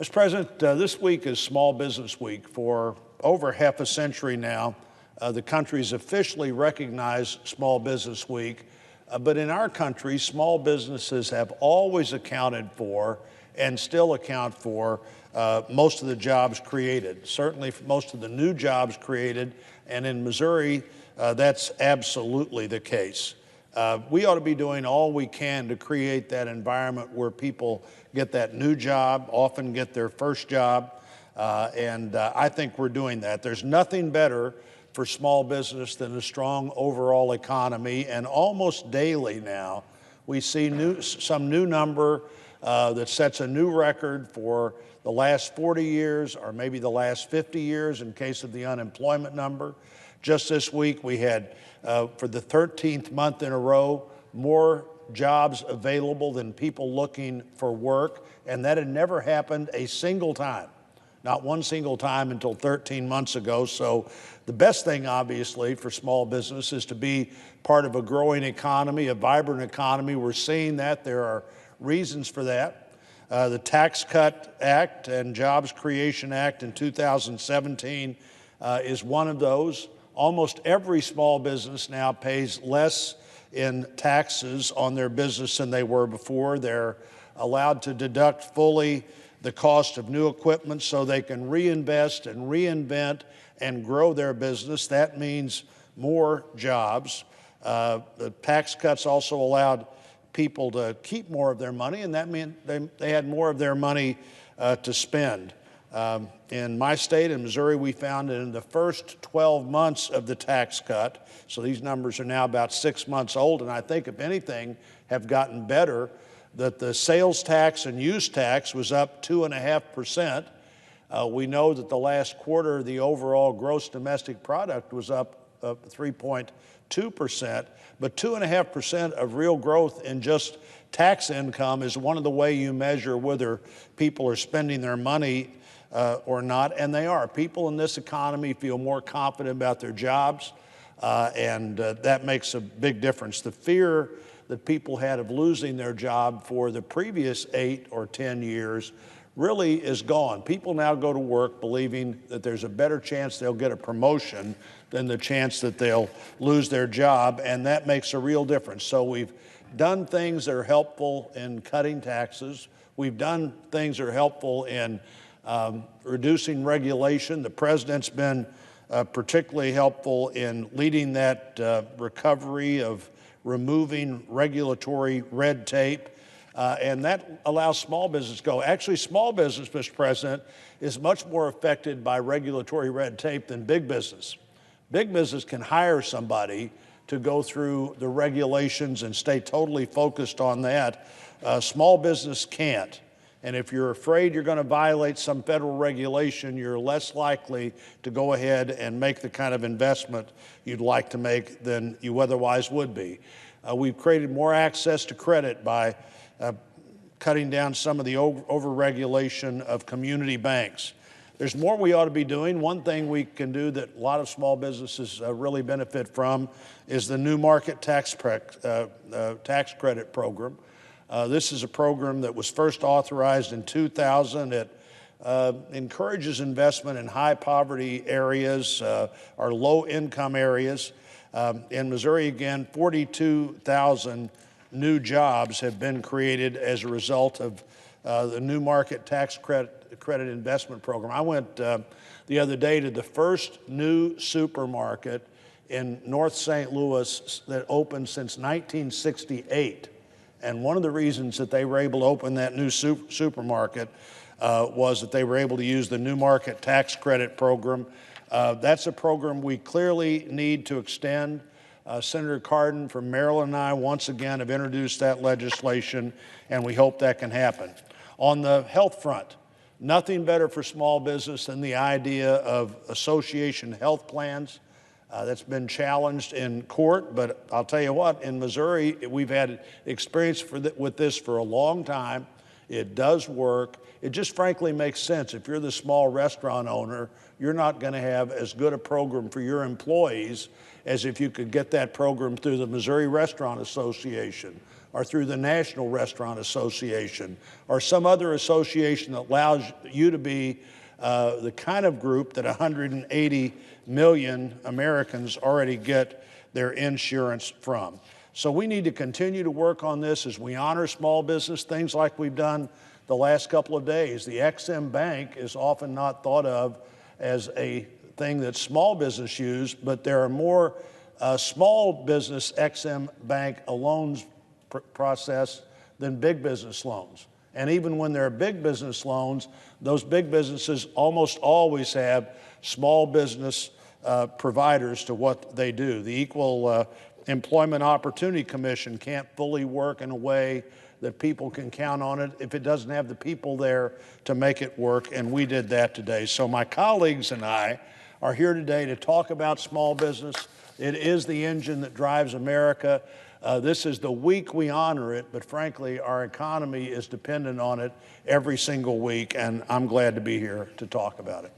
Mr. President, this week is Small Business Week. For over half a century now, the country's officially recognized Small Business Week. But in our country, small businesses have always accounted for and still account for most of the jobs created, certainly for most of the new jobs created. And in Missouri, that's absolutely the case. We ought to be doing all we can to create that environment where people get that new job, often get their first job, and I think we're doing that. There's nothing better for small business than a strong overall economy, and almost daily now we see some new number that sets a new record for the last 40 years or maybe the last 50 years in case of the unemployment number. Just this week we had, for the 13th month in a row, more jobs available than people looking for work, and that had never happened a single time. Not one single time until 13 months ago. So the best thing, obviously, for small business is to be part of a growing economy, a vibrant economy. We're seeing that. There are reasons for that. The Tax Cut Act and Jobs Creation Act in 2017 is one of those. Almost every small business now pays less in taxes on their business than they were before. They're allowed to deduct fully the cost of new equipment so they can reinvest and reinvent and grow their business. That means more jobs. The tax cuts also allowed people to keep more of their money, and that meant they had more of their money to spend. In my state, in Missouri, we found that in the first 12 months of the tax cut, so these numbers are now about 6 months old, and I think, if anything, have gotten better, that the sales tax and use tax was up 2.5%. We know that the last quarter, the overall gross domestic product was up 3.2%, but 2.5% of real growth in just tax income is one of the ways you measure whether people are spending their money or not, and they are. People in this economy feel more confident about their jobs, and that makes a big difference. The fear that people had of losing their job for the previous 8 or 10 years really is gone. People now go to work believing that there's a better chance they'll get a promotion than the chance that they'll lose their job, and that makes a real difference. So we've done things that are helpful in cutting taxes. We've done things that are helpful in reducing regulation. The president's been particularly helpful in leading that recovery of removing regulatory red tape, and that allows small business to go. Actually, small business, Mr. President, is much more affected by regulatory red tape than big business. Big business can hire somebody to go through the regulations and stay totally focused on that. Small business can't. And if you're afraid you're going to violate some federal regulation, you're less likely to go ahead and make the kind of investment you'd like to make than you otherwise would be. We've created more access to credit by cutting down some of the over-regulation of community banks. There's more we ought to be doing. One thing we can do that a lot of small businesses really benefit from is the New Market Tax Credit Program. This is a program that was first authorized in 2000. It encourages investment in high poverty areas or low income areas. In Missouri, again, 42,000 new jobs have been created as a result of the New Market Tax Credit Investment Program. I went the other day to the first new supermarket in North St. Louis that opened since 1968. And one of the reasons that they were able to open that new supermarket was that they were able to use the New Market Tax Credit Program. That's a program we clearly need to extend. Senator Cardin from Maryland and I once again have introduced that legislation, and we hope that can happen. On the health front, nothing better for small business than the idea of association health plans. That's been challenged in court, but I'll tell you what, in Missouri, we've had experience with this for a long time. It does work. It just frankly makes sense. If you're the small restaurant owner, you're not going to have as good a program for your employees as if you could get that program through the Missouri Restaurant Association. or through the National Restaurant Association or some other association that allows you to be the kind of group that 180 million Americans already get their insurance from. So we need to continue to work on this as we honor small business, things like we've done the last couple of days. The Ex-Im Bank is often not thought of as a thing that small business use, but there are more small business Ex-Im Bank loans process than big business loans. And even when there are big business loans, those big businesses almost always have small business providers to what they do. The Equal Employment Opportunity Commission can't fully work in a way that people can count on it if it doesn't have the people there to make it work, and we did that today. So my colleagues and I are here today to talk about small business. It is the engine that drives America. This is the week we honor it, but frankly, our economy is dependent on it every single week, and I'm glad to be here to talk about it.